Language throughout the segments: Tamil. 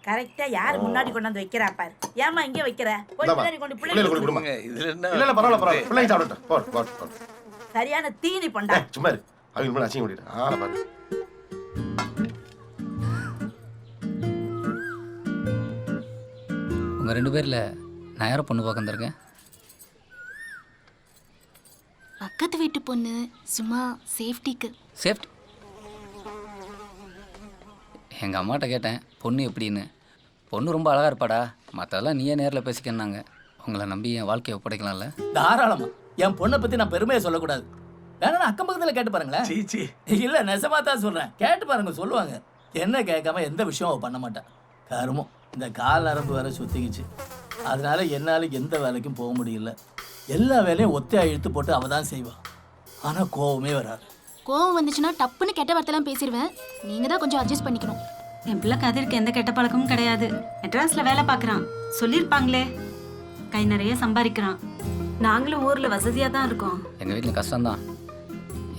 கரெக்டா யாரு முன்னாடி கொண்டு வந்து வைக்கிறா பாரு. ஏமா இங்க வைக்கிற? போய் பின்னாடி கொண்டு பிள்ளைங்களுக்கு கொடுங்க. இதுல என்ன? இல்ல பரவாயில்ல பிள்ளைங்க சாப்பிடட்டும். போ. சரியான தீனி பண்டா. சும்மா இரு. அவங்க முன்னாடி அசிங்க பண்ணிடு. ஆள பாரு. உங்க 2 பேர்ல நான் யாரை பொண்ணு பார்க்க வந்திருக்கேன்? பக்கத்து வீட்டு பொண்ணு, சும்மா சேஃப்டிக்கு. சேஃப்டி? எங்கள் அம்மாட்ட கேட்டேன் பொண்ணு எப்படின்னு. பொண்ணு ரொம்ப அழகாக இருப்பாடா, மற்றதெல்லாம் நீயே நேரில் பேசிக்கன்னாங்க. உங்களை நம்பி என் வாழ்க்கையை ஒப்படைக்கலாம்ல? தாராளமா. என் பொண்ணை பற்றி நான் பெருமையை சொல்லக்கூடாது. வேணா அக்கம் பக்கத்தில் கேட்டு பாருங்களேன். சீச்சி இல்லை, நெசமா தான் சொல்கிறேன். கேட்டு பாருங்க, சொல்லுவாங்க. என்ன கேட்காம எந்த விஷயம் அவள் பண்ண மாட்டான். கருமம், இந்த கால் நரம்பு வேற சுத்திக்கிச்சு. அதனால என்னால் எந்த வேலைக்கும் போக முடியல. எல்லா வேலையும் ஒத்தையா இழுத்து போட்டு அவள் தான் செய்வாள். ஆனால் கோவமே வராது. கோவம் வந்துச்சுன்னா டப்புன்னு கெட்ட வார்த்தைலாம் பேசிடுவேன். நீங்கள் தான் கொஞ்சம் அட்ஜஸ்ட் பண்ணிக்கணும். என் பிள்ளை கதிருக்கு எந்த கெட்ட பழக்கமும் கிடையாது. மெட்ராஸ்ல வேலை பார்க்குறான், சொல்லியிருப்பாங்களே. கை நிறைய சம்பாதிக்கிறான். நாங்களும் ஊரில் வசதியாக தான் இருக்கோம். எங்கள் வீட்டில் கஷ்டம்தான்.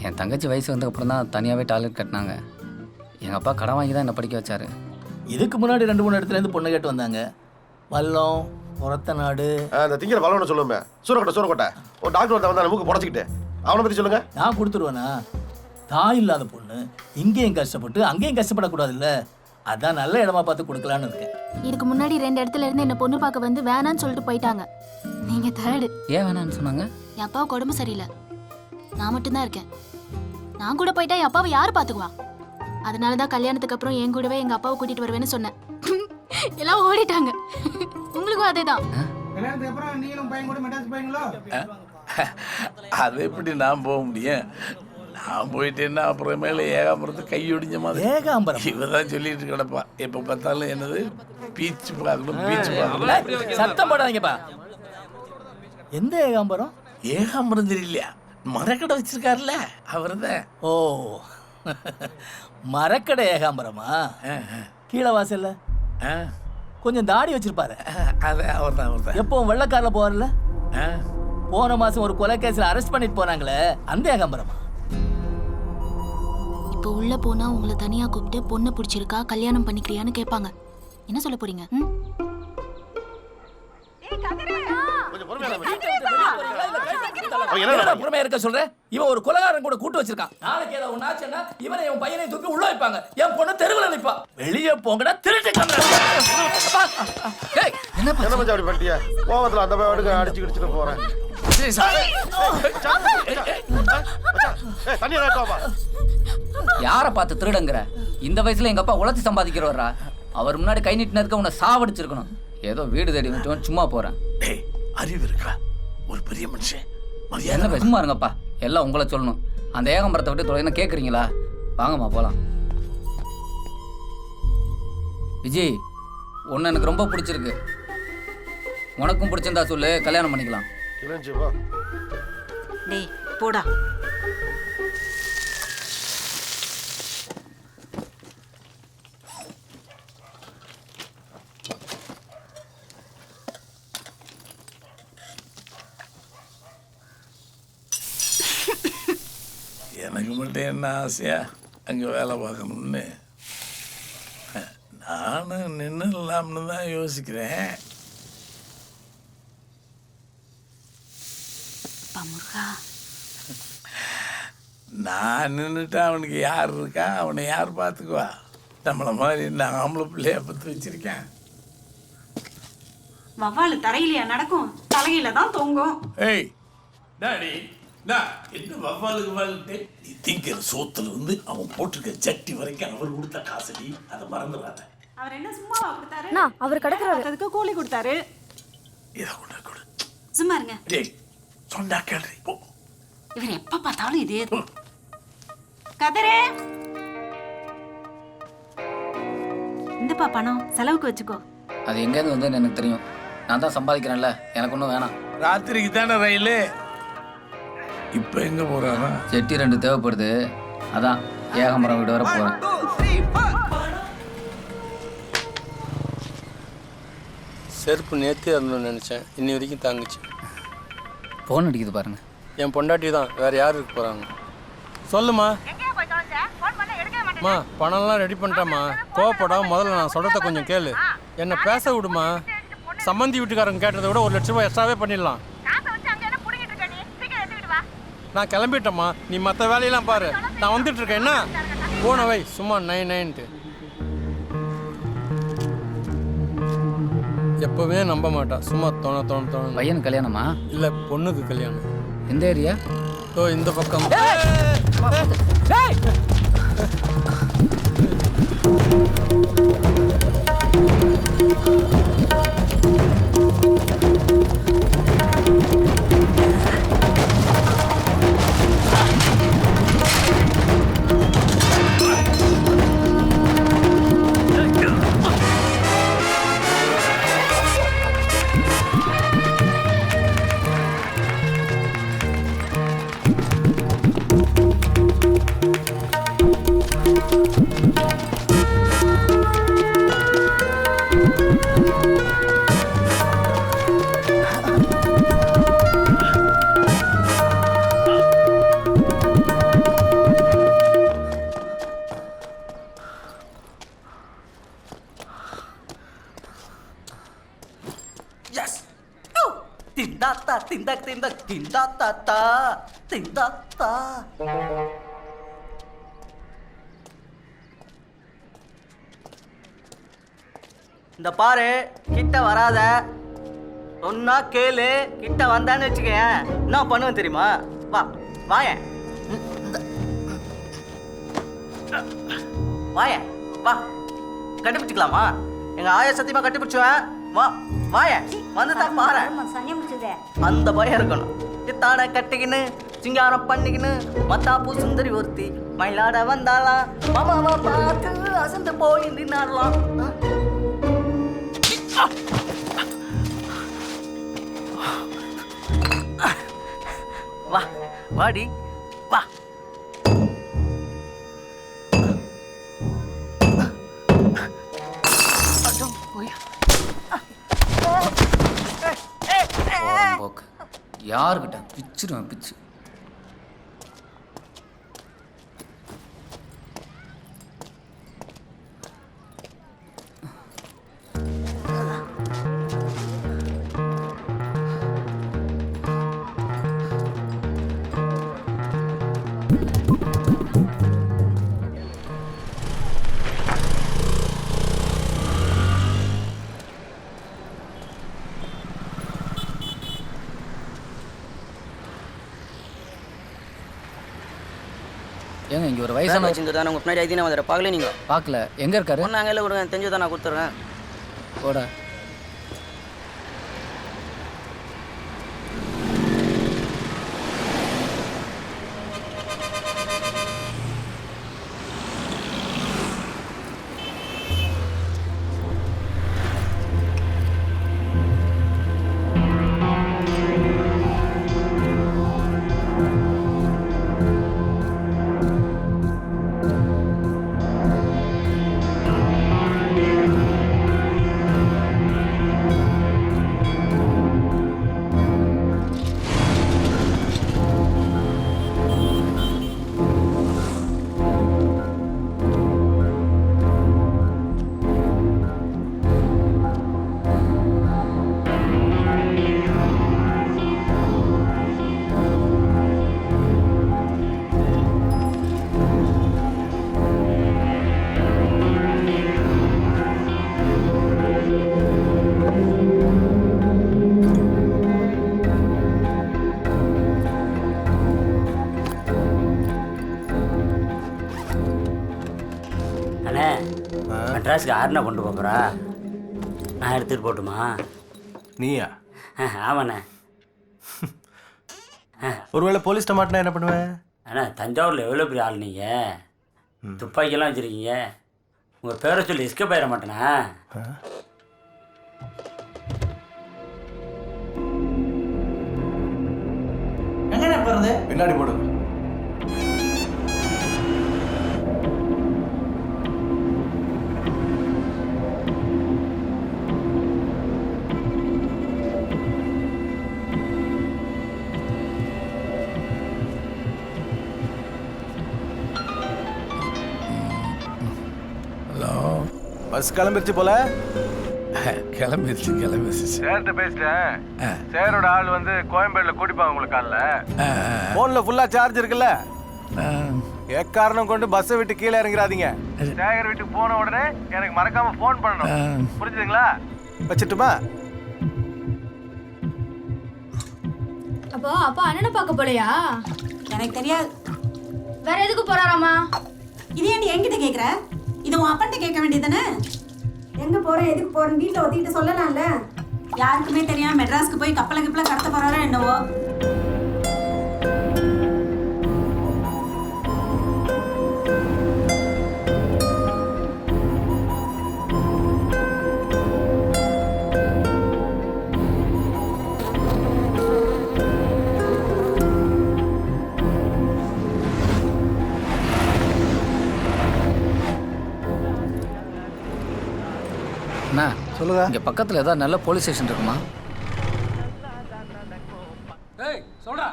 என் தங்கச்சி வயசு வந்ததுக்கப்புறம் தான் தனியாகவே டாய்லெட் கட்டினாங்க. எங்கள் அப்பா கடன் வாங்கி தான் என்னை படிக்க வச்சார். இதுக்கு முன்னாடி 2-3 இடத்துலேருந்து பொண்ணு கேட்டு வந்தாங்க. வல்லம், புறத்த நாடு. அந்த திங்கிற பலவனை சொல்லுவேன். சூரக்கோட்டை ஒரு டாக்டர் ஒருத்தன் வந்தா மூக்கு புடச்சிக்கிட்டு. அவனை பற்றி சொல்லுங்க. நான் கொடுத்துருவேனா? தாய் இல்லாத பொண்ணு இங்கேயும் கஷ்டப்பட்டு அங்கேயும் கஷ்டப்படக்கூடாதுல்ல. அதான் நல்ல இடமா பார்த்து கொடுக்கலான்னு இருக்கேன். இதுக்கு முன்னாடி 2 இடத்துல இருந்து என்ன பொண்ணு பார்க்க வந்து வேணான்னு சொல்லிட்டு போயிட்டாங்க. நீங்க தேர்டு. ஏன் வேணான்னு சொன்னாங்க? என் அப்பாவுக்கு உடம்பு சரியில்லை, நான் மட்டும்தான் இருக்கேன். நான் கூட போயிட்டா என் அப்பாவை யார் பார்த்துக்குவா? அதனாலதான் கல்யாணத்துக்கு அப்புறம் என் கூடவே எங்க அப்பாவை கூட்டிட்டு வருவேன்னு சொன்னேன். எல்லாம் ஓடிட்டாங்க. உங்களுக்கும் அதேதான். கல்யாணத்துக்கு அப்புறம் நீங்களும் பையன் கூட மெட்ராஸ் போயிங்களோ? அது எப்படி நான் போக முடியும்? நான் போயிட்டேன்னா அப்புறமேல ஏகாம்பரத்து கையொடிஞ்ச மாதிரி. ஏகாம்பரம் இவதான் சொல்லிட்டு கிடப்பா. எப்ப பார்த்தாலும் என்னது பீச் பார்க்கணும், பீச் பார்க்கணும். சத்தம் போடாதீங்கப்பா. எந்த ஏகாம்பரம்? ஏகாம்பரம் தெரியலையா? மரக்கடை வச்சிருக்காருல்ல, அவர்தான். ஓ, மரக்கடை ஏகாம்பரமா? கீழே வாசல்ல கொஞ்சம் தாடி வச்சிருப்பாரு. அதான் அவர்தான். எப்போ வெள்ளக்காரில் போவார்ல? போன மாசம் ஒரு கொலை கேஸ்ல அரெஸ்ட் பண்ணிட்டு போனாங்களே, அந்த ஏகாம்பரமா? இப்போ உள்ள போனா உங்களை தனியா கூப்பிட்டு பொண்ணு பிடிச்சிருக்கா, கல்யாணம் பண்ணிக்கிறியான்னு கேட்பாங்க. என்ன சொல்ல போறீங்க? பொறுமையா இருக்க சொல்றேன். இவன் ஒரு கொலைகாரன் கூட கூட்டு வச்சிருக்கான். நாளைக்கு ஏதாவது ஒண்ணாச்சுன்னா இவனை என் பையனை தூக்கி உள்ள வைப்பாங்க. என் பொண்ணு தெருவில் நிப்பா. வெளியே போங்கடா, திருட்டு என்ன மச்சான் அப்படி பண்ணிட்டியா? கோவத்துல அந்த பையனுக்கு அடிச்சு கிடிச்சிட்டு போறேன். யாரை பார்த்து திருடங்கிற? இந்த வயசுல எங்க அப்பா உழைச்சி சம்பாதிக்கிறவரா. அவர் முன்னாடி கை நீட்டினதுக்கு உன்னை சாவடிச்சிருக்கணும். ஏதோ வீடு தேடி வந்துட்டு சும்மா போறேன். அறிவு இருக்கா? ஒரு பெரிய மனுஷன். என்ன சும்மா இருங்கப்பா, எல்லாம் உங்களை சொல்லணும். அந்த ஏகாம்பரத்தை விட்டு தொலைனா கேட்குறீங்களா? வாங்கம்மா போகலாம். விஜய், உன்னை எனக்கு ரொம்ப பிடிச்சிருக்கு. உனக்கும் பிடிச்சிருந்தா சொல்லு, கல்யாணம் பண்ணிக்கலாம். டேய் போடா. எனக்கு மட்டும் என்ன ஆசையா அங்கே வேலை பார்க்கணும்னு? நானும் நின்றுலாம்னு தான் யோசிக்கிறேன். நான் நின்றுட்டா அவனுக்கு யார் இருக்கா? அவனை யார் பார்த்துக்குவா? நம்மளை மாதிரி என்ன ஆம்பளை பிள்ளைய பற்றி வச்சிருக்கேன். வவ்வாலு தரையிலையா நடக்கும்? தலையில தான் தொங்கும். ஏய் டாடி, என்ன வவ்வாலுக்கு வாழ்த்து? நீ திங்கிற சோத்துல இருந்து அவன் போட்டிருக்க ஜட்டி வரைக்கும் அவர் கொடுத்த காசடி, அதை மறந்துடாத. அவர் என்ன சும்மாவா கொடுத்தாரு? அவர் கிடக்குறாரு, அதுக்கு கூலி கொடுத்தாரு. இதை கொண்டு கொடு. சும்மா இருங்க. டேய் சொன்னா கேள்றி. இவர் எப்ப பார்த்தாலும் இதே கதரே. இந்தப்பா பணம் செலவுக்கு வச்சுக்கோ. அது எங்கேருந்து வந்து எனக்கு தெரியும். நான் தான் சம்பாதிக்கிறேன்ல, எனக்கு ஒன்றும் வேணாம். ராத்திரிக்கு தானே ரயிலு. இப்போ எங்கே போகிறாரா? செட்டி 2 தேவைப்படுது, அதான் ஏகாம்பரம் வீடு வர போகிறேன். செருப்பு நேற்று இருந்தோன்னு நினச்சேன், இன்னி வரைக்கும் தாங்குச்சு. ஃபோன் அடிக்குது பாருங்க. என் பொண்டாட்டி தான், வேறு யார் இருக்க போகிறாங்க? சொல்லுமா. அம்மா பணம்லாம் ரெடி பண்ணிட்டேம்மா, கோவப்படாம முதல்ல நான் சொல்கிறத கொஞ்சம் கேளு. என்னை பேச விடுமா. சம்மந்தி வீட்டுக்காரங்க கேட்டதை விட 1 லட்ச ரூபாய் எக்ஸ்ட்ராவே பண்ணிடலாம். நான் கிளம்பிட்டேம்மா, நீ மற்ற வேலையெல்லாம் பாரு. நான் வந்துட்டு இருக்கேன். என்ன போன வை சும்மா 9 எப்போவே நம்ப மாட்டா. சும்மா தோண பையன் கல்யாணமா? இல்லை, பொண்ணுக்கு கல்யாணம். எந்த ஏரியா? இந்த பக்கம். இந்த பாரு, கிட்ட வராத. சொன்னா கேளு. கிட்ட வந்தான்னு வச்சுக்கேன், என்ன பண்ணுவேன் தெரியுமா? வா வாயேன், வாயேன், வா. கட்டிப்பிடிச்சிக்கலாமா? எங்க ஆயா சத்தியமா கட்டிப்பிடிச்சுவேன். வா வாயேன், வந்து தான் பாரு. அந்த பயம் இருக்கணும். சித்தாட கட்டிக்கின்னு சிங்காரம் பண்ணிக்கின்னு மத்தாப்பூ சுந்தரி ஒருத்தி மயிலாட வந்தாலாம். மாமாவா பார்த்து அசந்து போய் நின்னாடலாம். வா வாடி வா. போக்கு யாருக்கிட்ட பிச்சுருவேன் பிச்சு. ஏங்க இங்கே ஒரு வயசான வச்சுருந்தா உங்கள் பின்னாடி ஐதினா வந்துடுற பார்க்கல. நீங்கள் பார்க்கல. எங்கே இருக்காரு? ஒன்று அங்கே கொடுங்க, தெரிஞ்சு நான் கொடுத்துட்றேன். போட. மெட்ராஸுக்கு ஆறுனா கொண்டு போகிறா. நான் எடுத்துகிட்டு போட்டுமா? நீயா? ஆமாண்ணே. ஒருவேளை போலீஸ்ட்ட மாட்டினா என்ன பண்ணுவேன்? அண்ணா, தஞ்சாவூரில் எவ்வளோ பெரிய ஆள் நீங்கள்? துப்பாக்கியெல்லாம் வச்சுருக்கீங்க. உங்கள் பேரை சொல்லி எஸ்கேப் ஆயிட மாட்டேனா? எங்கண்ணே போகிறது? பின்னாடி போடுங்க. பஸ் கிளம்பிருச்சு போல. கிளம்பிடுச்சு கிளம்பிடுச்சு சேர்த்து பேசிட்டேன். சேரோட ஆள் வந்து கோயம்பேடுல கூட்டிப்பாங்க உங்களுக்கு காலைல. போன்ல ஃபுல்லா சார்ஜ் இருக்குல்ல, எக்காரணம் கொண்டு பஸ்ஸை விட்டு கீழே இறங்கிறாதீங்க. சேகர் வீட்டுக்கு போன உடனே எனக்கு மறக்காம ஃபோன் பண்ணணும், புரிஞ்சுதுங்களா? வச்சுட்டுமா? அப்போ அப்பா அண்ணனை பார்க்க போலையா? எனக்கு தெரியாது. வேற எதுக்கு போறாராமா? இது ஏன் என்கிட்ட கேட்குற? இது உன் அப்பன்ட்ட கேட்க வேண்டியதானே? எங்கே போகிறேன் எதுக்கு போகிறேன்னு வீட்டில் ஒத்திக்கிட்டு சொல்லலாம்ல. யாருக்குமே தெரியாம மெட்ராஸ்க்கு போய் கப்பலை கடத்த போகிறாரோ என்னவோ. அண்ணா சொல்லுங்க. இங்கே பக்கத்தில் ஏதாவது நல்ல போலீஸ் ஸ்டேஷன் இருக்குமா? ஏய் சொல்றா.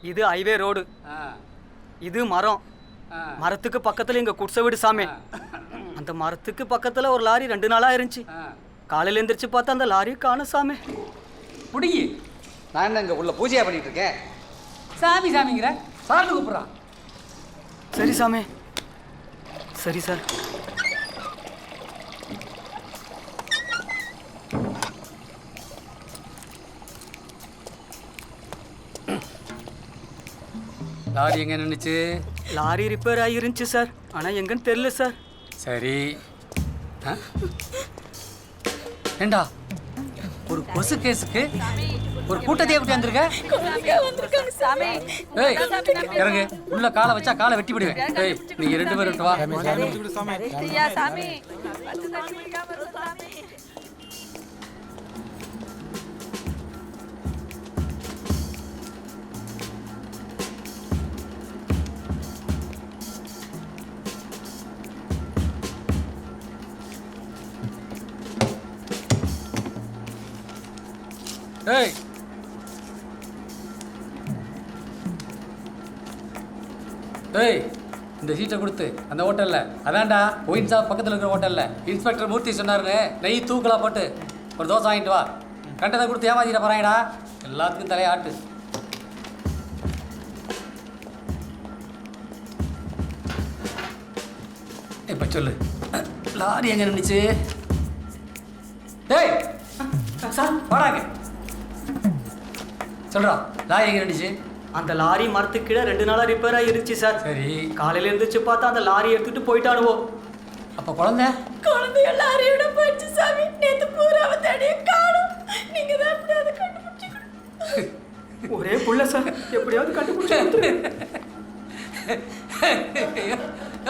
இது ஹைவே ரோடு, இது மரம். மரத்துக்கு பக்கத்துல எங்க குடிசை வீடு சாமி. அந்த மரத்துக்கு பக்கத்துல ஒரு லாரி 2 நாளா இருந்துச்சு. காலையில எந்திரிச்சு பார்த்தா அந்த லாரி காணோம் சாமி. புடிங்கி. நான் என்ன இங்க உள்ள பூஜையா பண்ணிட்டு இருக்கேன்? சாமி சாமிங்கிற சார்னு கூப்பிட்றான். சரி சாமி, சரி சார். லாரி எங்க நின்றுச்சு? லாரி ரிப்பேர் ஆகிருந்துச்சு சார், ஆனா எங்கன்னு தெரியல சார். சரி. ஏண்டா ஒரு கொசு கேஸுக்கு ஒரு கூட்டத்தையே கூட்டி வந்திருக்க? ஏய் இறங்கு, உள்ள காலை வச்சா காலை வெட்டி விடுவேன். ஏய் நீங்க 2 பேரும் வா. ஏய் ஏய் இந்த சீட்டை கொடுத்து அந்த ஹோட்டலில் அதான்டா ஒயின் ஷாப் பக்கத்தில் இருக்கிற ஹோட்டலில் இன்ஸ்பெக்டர் மூர்த்தி சொன்னாருன்னு நெய் தூக்கலாக போட்டு ஒரு தோசை வாங்கிட்டு வா. கண்டதை கொடுத்து ஏமாத்திட்ட போகிறாங்கடா, எல்லாத்துக்கும் தலையாட்டு. இப்போ சொல்லு, லாரி எங்கே நின்றுச்சு? டேய் சார் வாடாங்க, சொல்கிறா லாரி எங்கே நின்றுச்சு? அந்த லாரி மரத்துக்கு கீழே 2 நாளா ரிப்பேர் ஆகிருந்துச்சு சார். சரி. காலையில எந்திரிச்சு பார்த்தா அந்த லாரி எடுத்துட்டு போயிட்டானுவோ. அப்போ குழந்தை லாரியோட போயிடுச்சு சாமி. நேத்து பூராவை தேடியே காணோம். நீங்க தான் எப்படியாவது கண்டுபிடிச்சிக்கணும். ஒரே புள்ள சார், எப்படியாவது கண்டுபிடிச்சு.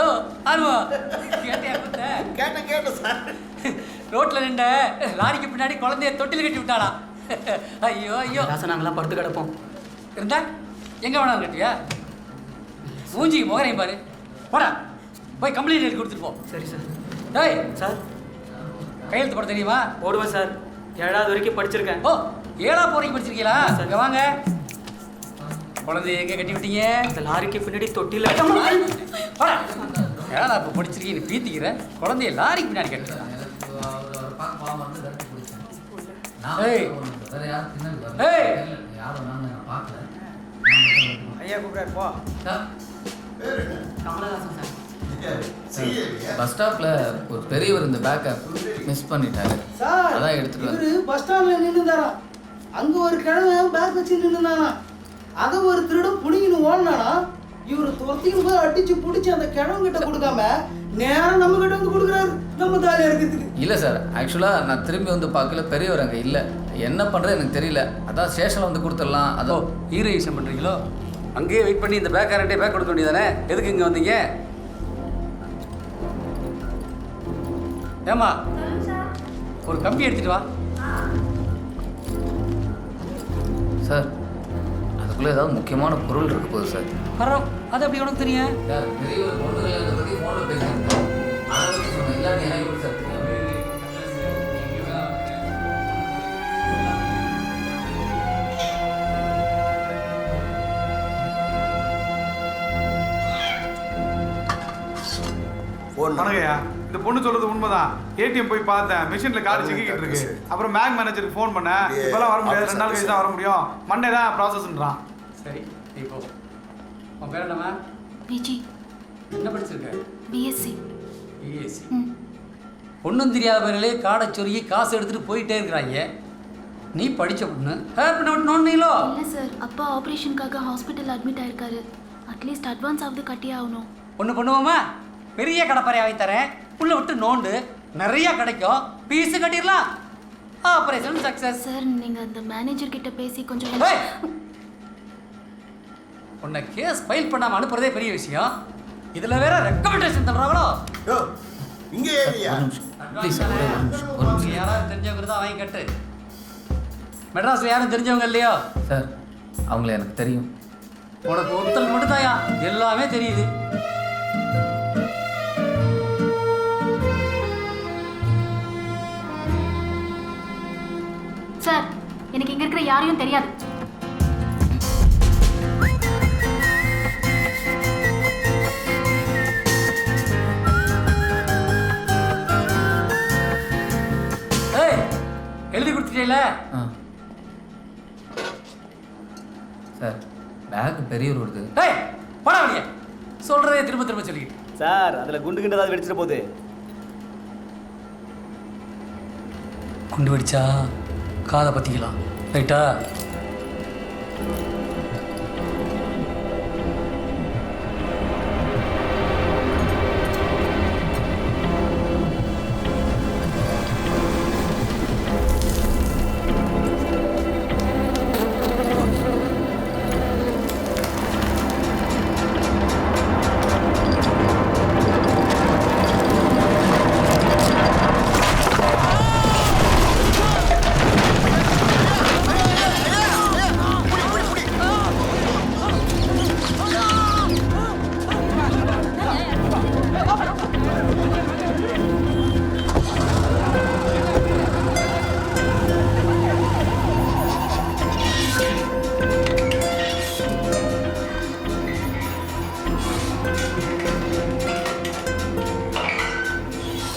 ஓ ஆர்வா கேட்டியா? கேட்டேன் சார். ரோட்ல நின்ற லாரிக்கு பின்னாடி குழந்தைய தொட்டில் கட்டி விட்டாளா? ஐயோ ஐயோ. நாங்களாம் படுத்து கிடப்போம். இருந்தா எங்க வேணாலும் கட்டியா? மூஞ்சிக்கு முகரையும் பாரு. போடா போய் கம்ப்ளைண்ட் எழுதி கொடுத்துட்டு போ. சரி சார். டேய் சார் கையெழுத்து போட தெரியுமா? போடுவேன் சார், 7வது வரைக்கும் படிச்சிருக்கேன். ஓ 7ஆம் வரைக்கும் படிச்சிருக்கீங்களா? இங்க வாங்க. குழந்தைய எங்க கட்டி விட்டீங்க? அந்த லாரிக்கு பின்னாடி தொட்டில. போடா 7ஆம் இப்போ படிச்சிருக்கீங்க பீத்திக்கிற குழந்தைய லாரிக்கு பின்னாடி கட்டுறாங்க. ஏய் ஏய் ஐயா கூப்பிடாரு போ. கமலஹாசன் சார். பஸ் ஸ்டாப்பில் ஒரு பெரியவர் இந்த பேக்கை மிஸ் பண்ணிட்டாரு. சார் அதான் எடுத்துட்டு இவரு பஸ் ஸ்டாண்ட்ல நின்னுதாரா, அங்க ஒரு கிழமை பேக் வச்சு நின்னுதானா, அத ஒரு திருடம் புடிங்கன்னு ஓடனானா, இவரு துரத்தியும் போய் அடிச்சு புடிச்சு அந்த கிழவன் கிட்ட கொடுக்காம நேரம் நம்ம கிட்ட வந்து கொடுக்குறாரு நம்ம தாலியா இருக்கிறதுக்கு. இல்லை சார், ஆக்சுவலாக நான் திரும்பி வந்து பார்க்கல, பெரியவர் அங்கே இல்லை. என்ன பண்ணுறது எனக்கு தெரியல. அதான் ஸ்டேஷனில் வந்து கொடுத்துடலாம். அதோ ஹீரோயிசம் பண்ணுறீங்களோ? அங்கேயே வெயிட் பண்ணி இந்த பேக் கரண்ட்டே பேக் கொடுக்க வேண்டியதானே? எதுக்கு இங்கே வந்தீங்க? ஏம்மா ஒரு கம்பி எடுத்துட்டு வா. சார் அதுக்குள்ளே ஏதாவது முக்கியமான பொருள் இருக்க போகுது சார். பரவாயில்ல, அது அப்படி உனக்கு தெரியும்? பெரியவர் பொண்ணு கல்யாணத்தை பற்றி ஃபோனில் பேசியிருக்கோம். அதை பற்றி சொன்னேன். எல்லாத்தையும் எனக்கு எப்படி சார் தெரியும்? ஃபோன் வணக்கம்யா. இந்த பொண்ணு சொல்றது உண்மைதான். ஏடிஎம் போய் பார்த்தேன், மிஷின்ல கார்டு சிக்கிட்டு இருக்கு. அப்புறம் பேங்க் மேனேஜருக்கு ஃபோன் பண்ணேன். இப்பெல்லாம் வர முடியாது, 2 நாள் கழிச்சு தான் வர முடியும். மண்டே தான் ப்ராசஸ்ன்றான். சரி இப்போ உன் பேர் என்னம்மா? விஜி. என்ன படிச்சிருக்க? பிஎஸ்சி. பிஎஸ்சி. ஒன்றும் தெரியாத பேரிலே காடை சொருகி காசு எடுத்துட்டு போயிட்டே இருக்கிறாங்க. நீ படிச்ச பொண்ணு நோண்டீங்களோ? இல்லை சார், அப்பா ஆப்ரேஷனுக்காக ஹாஸ்பிட்டல் அட்மிட் ஆயிருக்காரு. அட்லீஸ்ட் அட்வான்ஸ் ஆகுது கட்டி ஆகணும். ஒன்று பண்ணுவோமா? பெரிய கடைப்பறையை வாங்கி தரேன், உள்ள விட்டு நோண்டு நிறைய கிடைக்கும், பீஸு கட்டிடலாம், ஆப்ரேஷன் சக்ஸஸ். சார் நீங்கள் அந்த மேனேஜர் கிட்ட பேசி கொஞ்சம் உன்னை கேஸ் ஃபைல் பண்ணாமல் அனுப்புறதே பெரிய விஷயம். இதில் வேற ரெக்கமெண்டேஷன் தர்றாங்களோ? இங்கே ப்ளீஸ் யாராவது தெரிஞ்சவங்க தான் வாங்கி கட்டு. மெட்ராஸில் யாரும் தெரிஞ்சவங்க இல்லையோ? சார் அவங்கள எனக்கு தெரியும். உனக்கு ஒருத்தல் மட்டும்தாயா எல்லாமே தெரியுது. சார் எனக்கு இங்கே இருக்கிற யாரையும் தெரியாது. எழுதி கொடுத்துட்டீங்கள? சார் பேக் பெரியவர் வருது. போடா வெளியே. சொல்றதே திரும்ப திரும்ப சொல்லிக்கிட்டு. சார் அதில் குண்டு கிண்டு ஏதாவது வெடிச்சிட போகுது. குண்டு வெடிச்சா காதை பற்றிக்கலாம், ரைட்டா?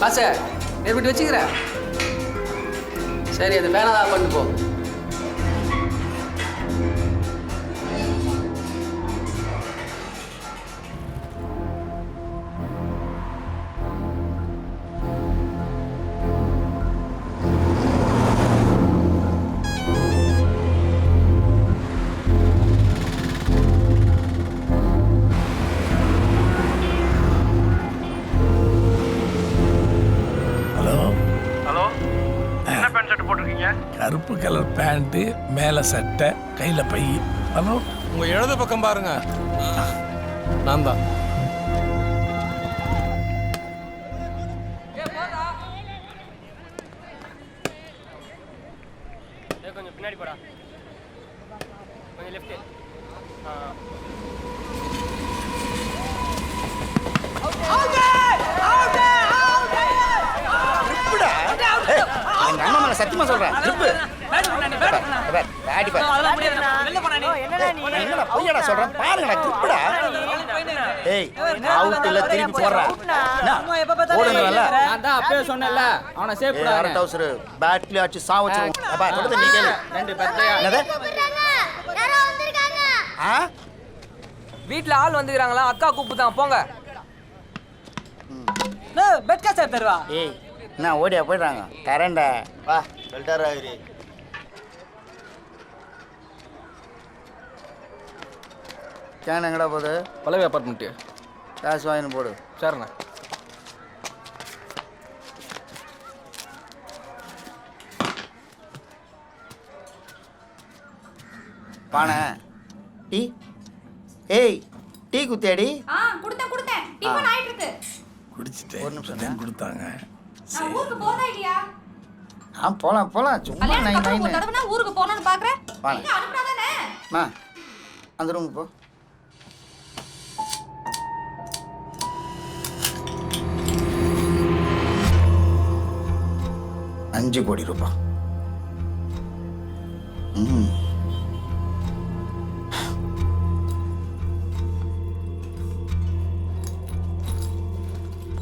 பாச நெருப்பிட்டு வச்சுக்கிறேன். சரி அது பேனதா பண்ணு போ. கருப்பு கலர் பேண்ட்டு, மேலே சட்டை, கையில் பை. ஹலோ, உங்கள் இடது பக்கம் பாருங்க, நான் தான். கொஞ்சம் பின்னாடி போடா, கொஞ்சம் லெஃப்ட். எங்க அண்ணன் மேல சத்தியமா சொல்றேன். பொய்யடா சொல்றேன் பாருங்கடா. கிரிப்புடா. ஏய் அவுட் இல்ல திருப்பி போடுறா. ஓடுங்கல. நான் தான் அப்பவே சொன்னேன்ல அவனை சேவ் பண்ணு. அரை டவுசர் பேட்ல அடிச்சு சா வச்சிருவோம். அப்பா சொல்றது நீ கேளு. ரெண்டு பேத்தையா என்னது? யாரோ வந்திருக்காங்க. வீட்ல ஆள் வந்துக்கறாங்களா? அக்கா கூப்பிட்டான் போங்க. பெட்கா சார் தருவா. ஏய் நான் ஓடியா போயிடுறாங்க. கரண்ட வா சொல்லிட்டாரா இரு. கேன் எங்கடா போகுது? பல்லவி அப்பார்ட்மெண்ட்டு. காசு வாங்கின்னு போடு. சரிண்ணா. பானை டீ. ஏய் டீ குத்தியாடி? கொடுத்தேன். டிஃபன் ஆயிட்டு இருக்கு. குடிச்சிட்டேன். ஒரு நிமிஷம் கொடுத்தாங்க. நான் ஊருக்கு போறதா இல்லையா? போலாம் சும்மா கல்யாணத்துக்கு அப்புறம் ஒரு தடவை ஊருக்கு போறேன்னு பாக்குறேன். பானை நீங்க அனுப்புறாதானே? அந்த ரூமுக்கு போ. ₹5 கோடி.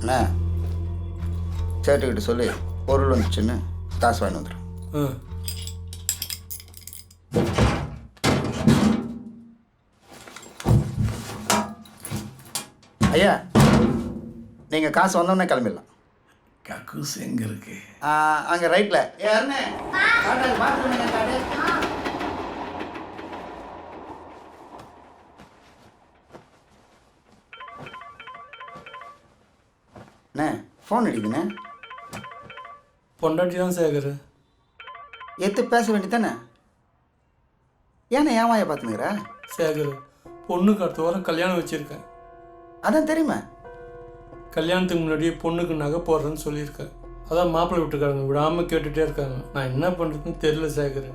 என்ன சேட்டுக்கிட்ட சொல்லி பொருள் வந்துச்சுன்னு காசு வாங்கி வந்துடும். ஐயா, நீங்கள் காசு வந்தோடனே கிளம்பிடலாம். கக்கூஸ் எங்கே இருக்கு? அங்கே ரைட்டில். அண்ணே ஃபோன் அடிக்குதுண்ணே. பொண்டாட்டி தான் சேகர். எத்து பேச வேண்டியதானே? ஏண்ணே ஏமாய பார்த்துனுங்கிற? சேகர், பொண்ணுக்கு அடுத்த வாரம் கல்யாணம் வச்சுருக்கேன். அதான் தெரியுமா? கல்யாணத்துக்கு முன்னாடியே பொண்ணுக்கு நகை போடுறேன்னு சொல்லியிருக்கேன். அதான் மாப்பிள்ளை விட்டுருக்காங்க, விடாமல் கேட்டுகிட்டே இருக்காங்க. நான் என்ன பண்ணுறதுன்னு தெரியல சேகர்.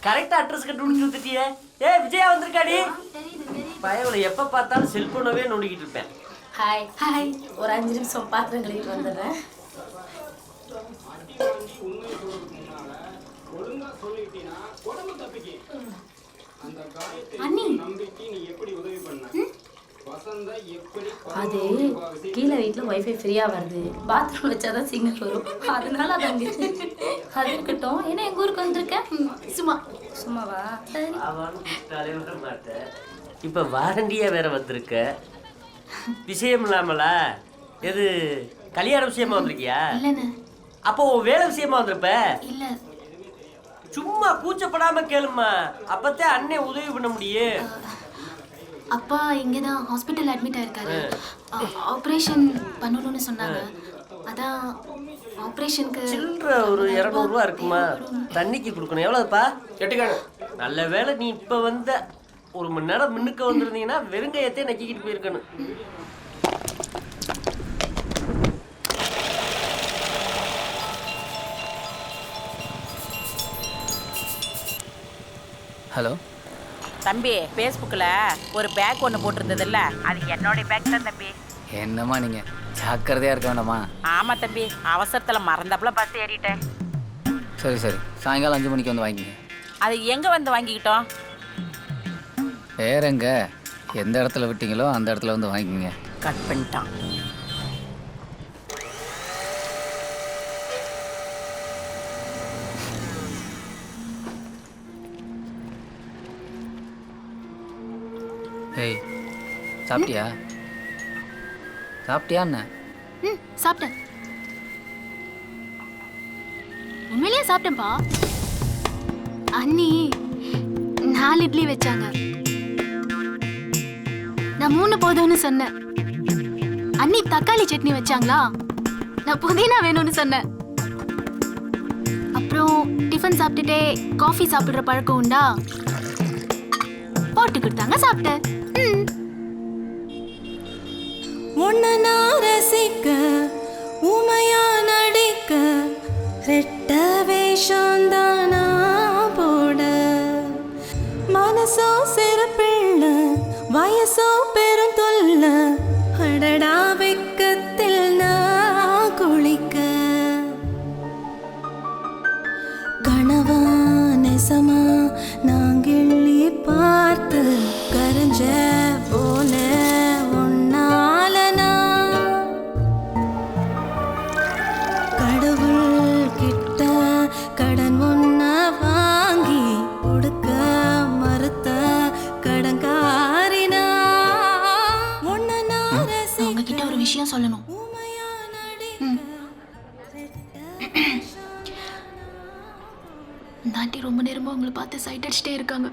கரெக்டா அட்ரஸ் கண்டுபிடிச்சு கொடுத்துட்டியே. விஜயா வந்திருக்காடி. பயவில் எப்போ பார்த்தாலும் செல்போனவே நோண்டிக்கிட்டு இருப்பேன். ஹாய் ஹாய், ஒரு 5 நிமிஷம் பாத்திரம் கழுவிட்டு வந்துடுறேன். அண்ணி, அது கீழே வீட்டில் ஒய்ஃபை ஃப்ரீயாக வருது, பாத்ரூம் வச்சாதான் சிக்னல் வரும், அதனால அது அங்கே அது இருக்கட்டும். ஏன்னா எங்கள் ஊருக்கு வந்திருக்கேன். சும்மாவா? சரி. வர மாட்டேன். இப்போ வாரண்டியா வேற வந்திருக்க. விஷயம் இல்லாமலா? எது கல்யாண விஷயமா வந்திருக்கியா? அப்போ வேலை விஷயமா வந்திருப்ப? இல்ல, சும்மா கூச்சப்படாம கேளுமா, அப்பத்தான் அண்ணே உதவி பண்ண முடியும். அப்பா இங்கே தான் ஹாஸ்பிட்டல் அட்மிட் ஆயிருக்காரு. ஆப்ரேஷன் பண்ணணும்னு சொன்னாங்க. அதான் ஆப்ரேஷனுக்கு சில்லற ஒரு 200 ரூபா இருக்குமா? தண்ணிக்கு கொடுக்கணும். எவ்வளவுப்பா? கேட்டுக்காங்க. நல்ல வேலை நீ இப்போ வந்த. 1 மணி நேரம் முன்னுக்கு வந்திருந்தீங்கன்னா வெறுங்கையத்தையே நக்கிக்கிட்டு போயிருக்கணும். ஹலோ தம்பி, ஃபேஸ்புக்கில் ஒரு பேக் ஒன்று போட்டிருந்ததில்ல, அது என்னோட பேக் தான் தம்பி. என்னம்மா நீங்கள் ஜாக்கிரதையாக இருக்க வேண்டாமா? ஆமாம் தம்பி, அவசரத்தில் மறந்தாப்புல பஸ் ஏறிட்டேன். சரி சரி, சாயங்காலம் 5 மணிக்கு வந்து வாங்கிங்க. அது எங்கே வந்து வாங்கிக்கிட்டோம்? வேற எங்க? எந்த இடத்துல விட்டீங்களோ அந்த இடத்துல வந்து வாங்கிக்கங்க. கட் பண்ணிட்டான். ஏய், சாப்பிட்டியா? சாப்பிட்டியா என்ன? சாப்பிட்டேன். உண்மையிலேயே சாப்பிட்டேன்ப்பா. அண்ணி 4 இட்லி வச்சாங்க. நான் 3 போதும்னு சொன்னேன். அண்ணி தக்காளி சட்னி வச்சாங்களா, நான் புதினா வேணும்னு சொன்னேன். அப்புறம் டிஃபன் சாப்பிட்டுட்டே காஃபி சாப்பிடுற பழக்கம் உண்டா? போட்டு கொடுத்தாங்க, சாப்பிட்டேன். உன்னை நான் ரசிக்க, உமையா நடிக்க, ரெட்ட வேஷம் தானா போட, மனசோ சிறு பிள்ளை, வயசோ பெரும் தொல்ல, அடடா வெக்கத்தில் நான் குளிக்க, கனவா நெசமா நாங்கிள்ளி பார்த்து கரைஞ்ச போன ஒன்னாலனா, கடவுள் கிட்ட கடன் ஒன்ன வாங்கி கொடுக்க மறுத்த கடங்காரினா, உங்ககிட்ட ஒரு விஷயம் சொல்லணும். இந்த ஆண்டி ரொம்ப நேரமா உங்களை பார்த்து சைட் அடிச்சுட்டே இருக்காங்க.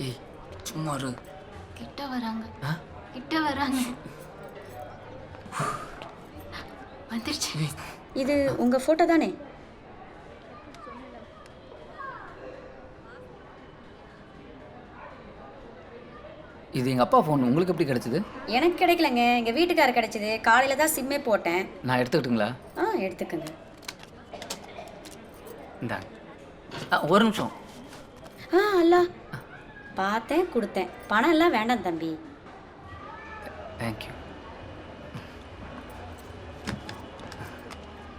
ஏய், சும்மா இரு. கிட்ட வராங்க, கிட்ட வராங்க. வந்துருச்சு. இது உங்க போட்டோ தானே? இது எங்கள் அப்பா ஃபோன் உங்களுக்கு எப்படி கிடச்சிது? எனக்கு கிடைக்கலங்க, எங்கள் வீட்டுக்காரர் கிடைச்சது. காலையில் தான் சிம்மே போட்டேன். நான் எடுத்துக்கிட்டுங்களா? எடுத்துக்கங்க. இந்தாங்க. ஒரு நிமிஷம். அல்ல பார்த்தேன், கொடுத்தேன். பணம் எல்லாம் வேண்டாம் தம்பி. தேங்க்யூ.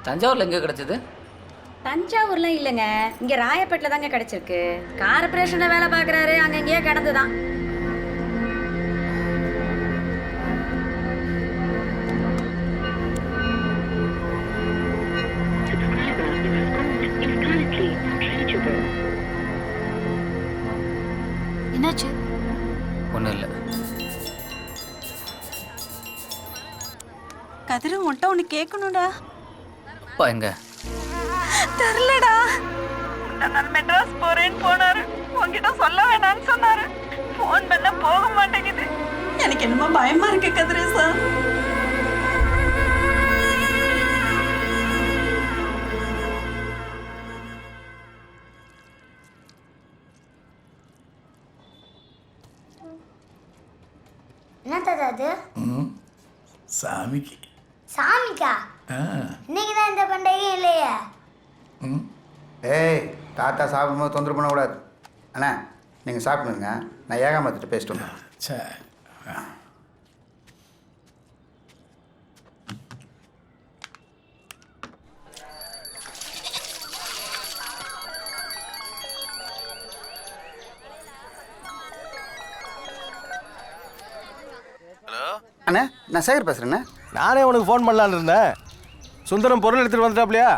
தஞ்சாவூரில் எங்கே கிடச்சிது? தஞ்சாவூர்லாம் இல்லைங்க, இங்கே ராயப்பேட்டில் தாங்க கிடச்சிருக்கு. கார்பரேஷனில் வேலை பார்க்குறாரு, அங்கங்கேயே கிடந்து தான். என்னாச்சு? ஒன்றும் இல்லை. கதிரு உன்ட்ட ஒன்று கேட்கணும்டா. அப்பா எங்க? தெரிலடா. நான் மெட்ராஸ் போறேன்னு போனாரு. உன்கிட்ட சொல்ல வேணாம்னு சொன்னாரு. ஃபோன் பண்ண போக மாட்டேங்குது. எனக்கு என்னமோ பயமா இருக்கு கதிரு சார். என்ன தாத்தா அது? சாமிக்கு. சாமிக்கா? இன்னைக்கு தான் இந்த பண்டிகையும் இல்லையே. ஏய், தாத்தா சாப்பிடும்போது தொந்தரவு பண்ணக்கூடாது. அண்ணா நீங்கள் சாப்பிடுங்க, நான் ஏகாமத்திட்ட பேசிட்டு வந்தேன். சரி. அண்ணா நான் சேகர் பேசுகிறேண்ணே. நானே உனக்கு ஃபோன் பண்ணலான்னு இருந்தேன். சுந்தரம் பொருள் எடுத்துகிட்டு வந்துட்டாப்லையா?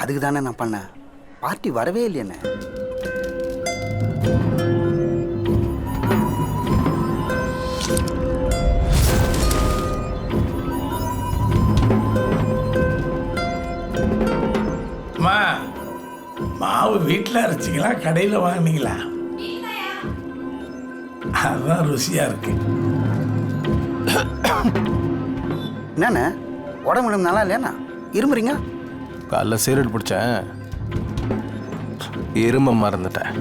அதுக்கு தானே நான் பண்ணேன். பார்ட்டி வரவே இல்லையண்ணே. அம்மா, மாவு வீட்டில் அரைச்சிங்களா கடையில் வாங்கினீங்களா? அதுதான் ருசியாக இருக்கு. என்னண்ணே உடம்பு நல்லா இல்லையாண்ணா? இருமுறீங்க? காலைல சீரட் பிடிச்சேன், இரும்ப மறந்துட்டேன்.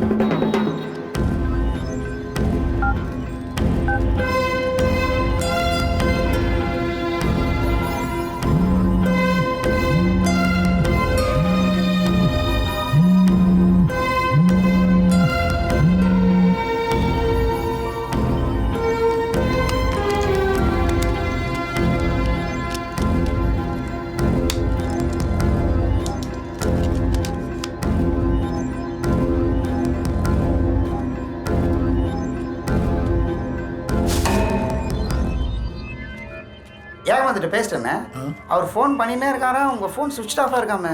ஏகாமத்திட்ட பேசிட்டேண்ணே. அவர் ஃபோன் பண்ணினே இருக்காரா, உங்கள் ஃபோன் சுவிட்ச் ஆஃபாக இருக்காம.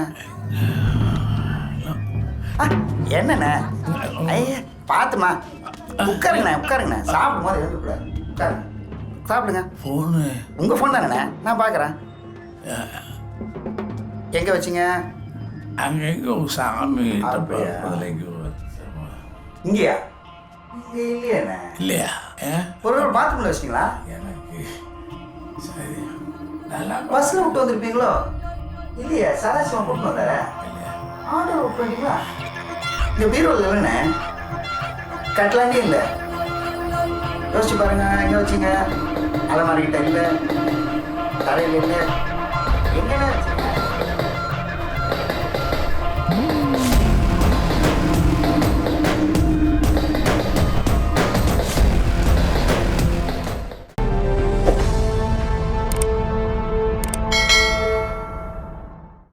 என்னண்ணே? ஐயா பார்த்துமா, உட்காருங்கண்ணே உட்காருங்கண்ணே. சாப்பிடும் போது எழுந்துக்கூடாது. உட்காருங்க, சாப்பிடுங்க. ஃபோனு உங்கள் ஃபோன் தானேண்ணே? நான் பார்க்குறேன். எங்கே வச்சிங்க? அங்கே எங்கே சாமி இங்கேயா? இங்கே இல்லையாண்ணே? இல்லையா? ஒரு பாத்ரூமில் வச்சிங்களா? எனக்கு சரி, நல்லா பஸ்ஸில் விட்டு வந்திருப்பீங்களோ? இல்லையா, சதாசிவம் கூட்டு வந்தார ஆட்டோ விட்டு பண்ணிங்களா? இந்த பீரோவில் இல்லைண்ணே, கட்டலாண்டே இல்லை. யோசிச்சு பாருங்க, எங்கே வச்சிங்க? அலமாரிக்கிட்ட இல்லை, தரையில் இல்லை, எங்கேண்ணே வச்சிங்க?